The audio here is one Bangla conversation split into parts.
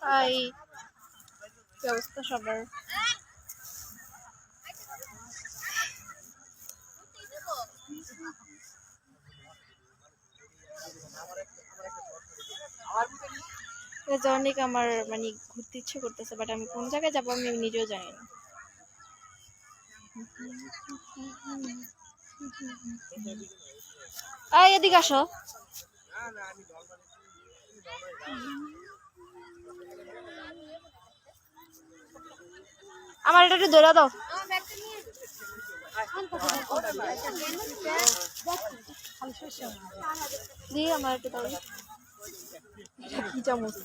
হাই, কি অবস্থা সবার? অনেক আমার মানে ঘুরতে ইচ্ছে করতেছে, বাট আমি কোন জায়গায় যাবো আমি নিজেও জানি না। এদিকে আসো। আমার এটা একটু ধরে দাও। দিয়ে আমার একটু দাও। কি চামচ?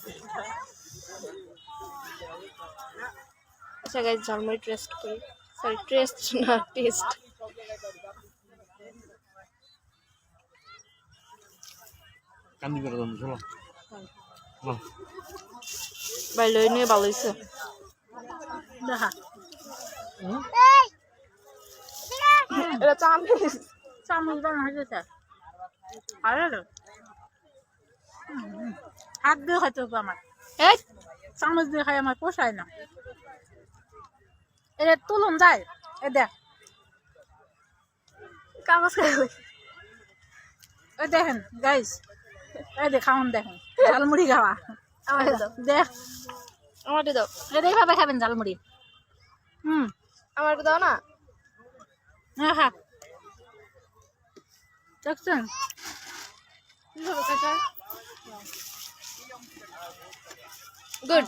আচ্ছা গাইস, ঝালমুড়ি টেস্ট করি। সরি, টেস্ট না, টেস্ট। কান্দি করে দাও, চলো। ভাই লই নিয়ে ভালো হয়েছে। দেখা এটা চামচ। চামচ বানা হয়েছে আরে হাত দিয়ে খাইতে হবে আমার। এই চামচ দিয়ে খাই আমার পোষায় না। এটা তুলন যায়। এ দেখ, কাগজ খাই। এ দেখেন গাইস, এই দেখ খাওন, দেখেন ঝালমুড়ি খাওয়া। আমার দাও, দেখ আমার দাও। এটা এইভাবে খাবেন ঝালমুড়ি। আমার দাও না। হ্যাঁ হ্যাঁ, দেখছেন গুড।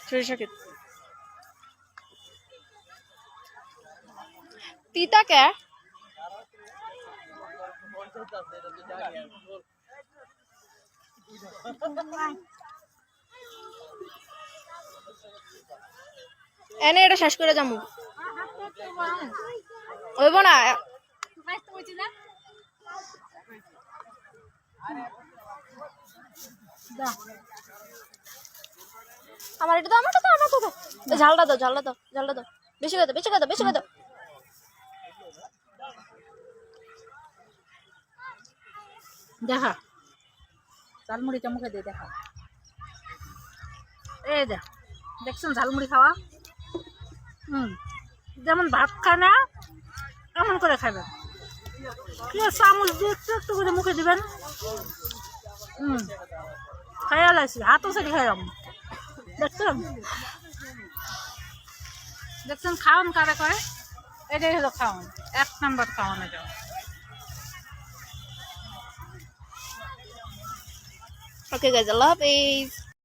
সরিষা ক্ষেত তিতা কে? এনে এটা শেষ করে যাবো। হইব না। আমার এটা দাও, আমার দাও, আমার দাও। ঝালটা দাও, ঝালটা দাও, ঝালটা দাও। বেশি করে দাও, বেশি করে দাও, বেশি করে দাও। দেখা ঝালমুড়িটা মুখে দিয়ে দেখা। এই দেখ, দেখছেন ঝালমুড়ি খাওয়া? যেমন ভাত খায় না এমন করে খাবেন। চামচ দিয়ে একটু একটু করে মুখে দিবেন। খাইয়া লাগছি, হাতও সেটি খাইলাম। দেখছেন দেখছেন খাওয়ান কারে করে? এটাই হলো খাওয়ান, 1 নাম্বার খাওয়ান এটা। Okay guys, I love it.